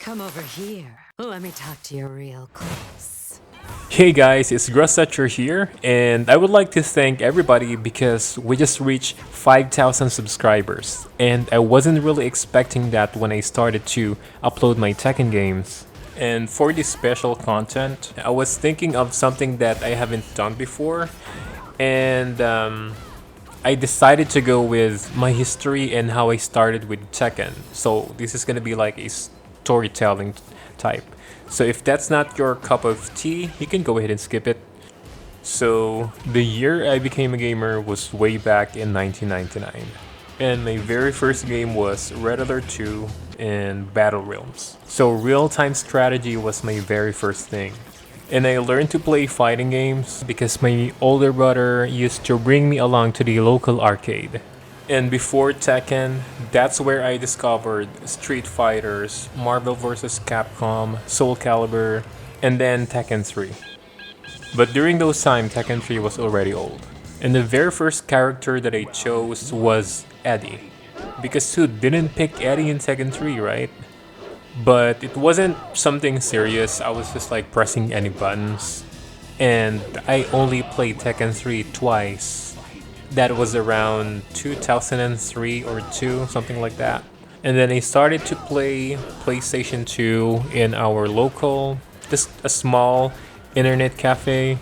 Come over here. Let me talk to you real close. Hey guys, it's Grassetcher here, and I would like to thank everybody because we just reached 5,000 subscribers, and I wasn't really expecting that when I started to upload my Tekken games. And for this special content, I was thinking of something that I haven't done before, and I decided to go with my history and how I started with Tekken. So this is gonna be like a storytelling type. So if that's not your cup of tea, you can go ahead and skip it. So the year I became a gamer was way back in 1999. And my very first game was Red Alert 2 and Battle Realms. So real-time strategy was my very first thing. And I learned to play fighting games because my older brother used to bring me along to the local arcade. And before Tekken, that's where I discovered Street Fighters, Marvel vs. Capcom, Soul Calibur, and then Tekken 3. But during those times, Tekken 3 was already old. And the very first character that I chose was Eddie. Because who didn't pick Eddie in Tekken 3, right? But it wasn't something serious, I was just like pressing any buttons. And I only played Tekken 3 twice. That was around 2003 or 2, something like that. And then I started to play PlayStation 2 in our local, just a small internet cafe.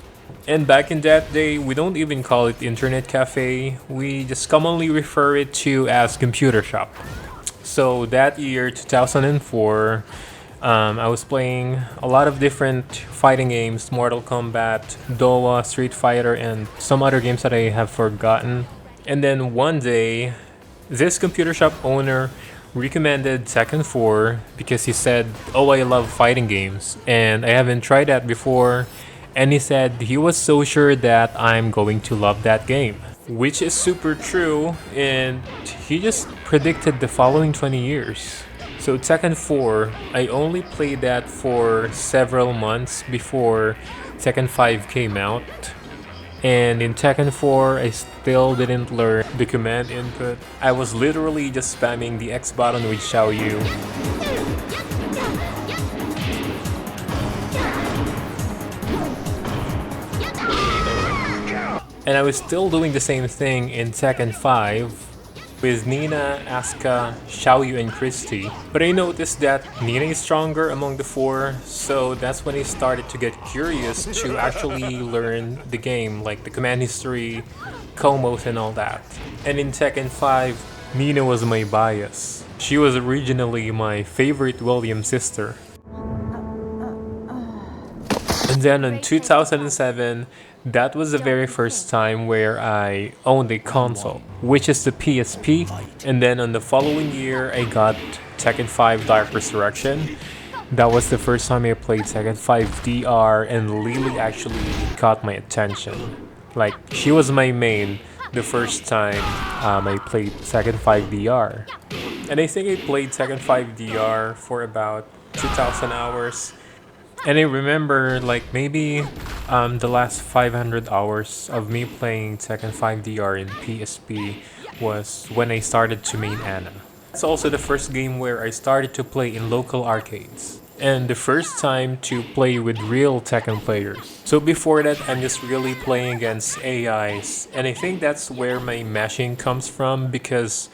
And back in that day, we don't even call it internet cafe. We just commonly refer it to as computer shop. So that year, 2004, I was playing a lot of different fighting games, Mortal Kombat, Doa, Street Fighter, and some other games that I have forgotten. And then one day, this computer shop owner recommended Tekken 4 because he said, "Oh, I love fighting games, and I haven't tried that before." And he said he was so sure that I'm going to love that game. Which is super true, and he just predicted the following 20 years. So Tekken 4, I only played that for several months before Tekken 5 came out. And in Tekken 4, I still didn't learn the command input. I was literally just spamming the X button with Xiaoyu. And I was still doing the same thing in Tekken 5 with Nina, Asuka, Xiaoyu, and Christy. But I noticed that Nina is stronger among the four, so that's when I started to get curious to actually learn the game, like the command history, combos, and all that. And in Tekken 5, Nina was my bias. She was originally my favorite William sister. And then in 2007, that was the very first time where I owned a console, which is the PSP. And then on the following year, I got Tekken 5 Dark Resurrection. That was the first time I played Tekken 5 DR, and Lily actually caught my attention. Like, she was my main the first time I played Tekken 5 DR. And I think I played Tekken 5 DR for about 2,000 hours. And I remember like maybe the last 500 hours of me playing Tekken 5 DR in PSP was when I started to main Anna. It's also the first game where I started to play in local arcades. And the first time to play with real Tekken players. So before that, I'm just really playing against AIs. And I think that's where my mashing comes from because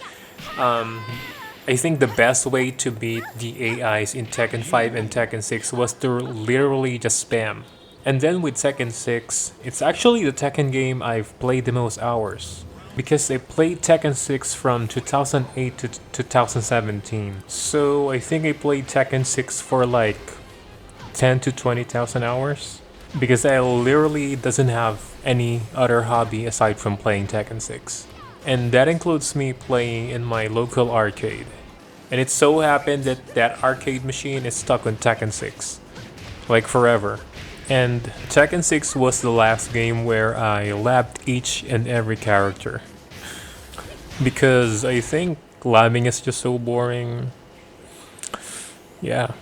I think the best way to beat the AIs in Tekken 5 and Tekken 6 was to literally just spam. And then with Tekken 6, it's actually the Tekken game I've played the most hours. Because I played Tekken 6 from 2008 to 2017. So I think I played Tekken 6 for like 10 to 20,000 hours. Because I literally doesn't have any other hobby aside from playing Tekken 6. And that includes me playing in my local arcade. And it so happened that that arcade machine is stuck on Tekken 6. Like forever. And Tekken 6 was the last game where I labbed each and every character. Because I think labbing is just so boring. Yeah.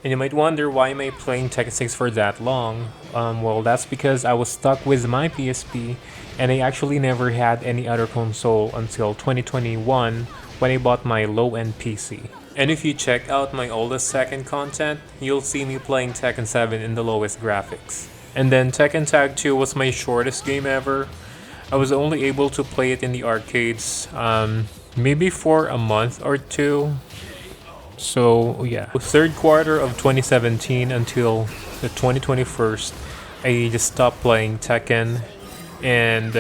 And you might wonder, why am I playing Tekken 6 for that long? Well, that's because I was stuck with my PSP and I actually never had any other console until 2021 when I bought my low-end PC. And if you check out my oldest Tekken content, you'll see me playing Tekken 7 in the lowest graphics. And then Tekken Tag 2 was my shortest game ever. I was only able to play it in the arcades maybe for a month or two. So yeah, third quarter of 2017 until the 2021, I just stopped playing Tekken, and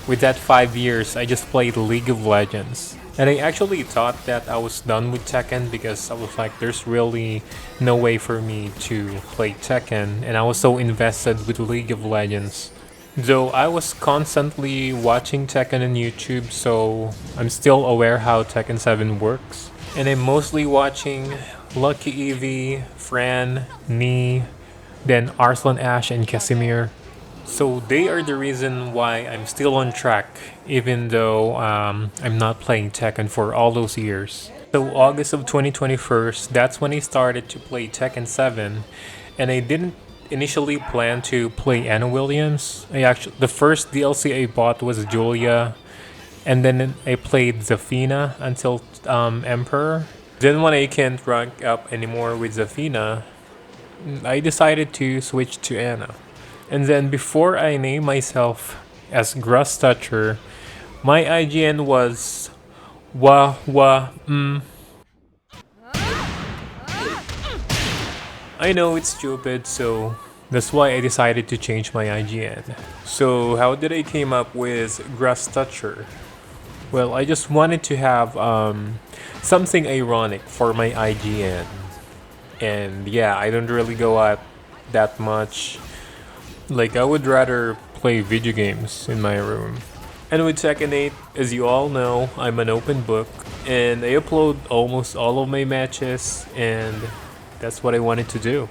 with that 5 years, I just played League of Legends. And I actually thought that I was done with Tekken because I was like, there's really no way for me to play Tekken, and I was so invested with League of Legends. Though I was constantly watching Tekken on YouTube, so I'm still aware how Tekken 7 works. And I'm mostly watching Lucky Eevee, Fran, Nee, then Arslan Ash and Casimir. So they are the reason why I'm still on track, even though I'm not playing Tekken for all those years. So August of 2021, that's when I started to play Tekken 7, and I didn't initially plan to play Anna Williams. The first DLC I bought was Julia, and then I played Zafina until Emperor. Then when I can't rank up anymore with Zafina, I decided to switch to Anna. And then before I named myself as Grass Toucher, my IGN was wah wah I know it's stupid, so that's why I decided to change my IGN. So how did I came up with Grass Toucher? Well, I just wanted to have something ironic for my IGN. And yeah, I don't really go out that much. Like, I would rather play video games in my room. And with Tekken 8, as you all know, I'm an open book, and I upload almost all of my matches, and that's what I wanted to do.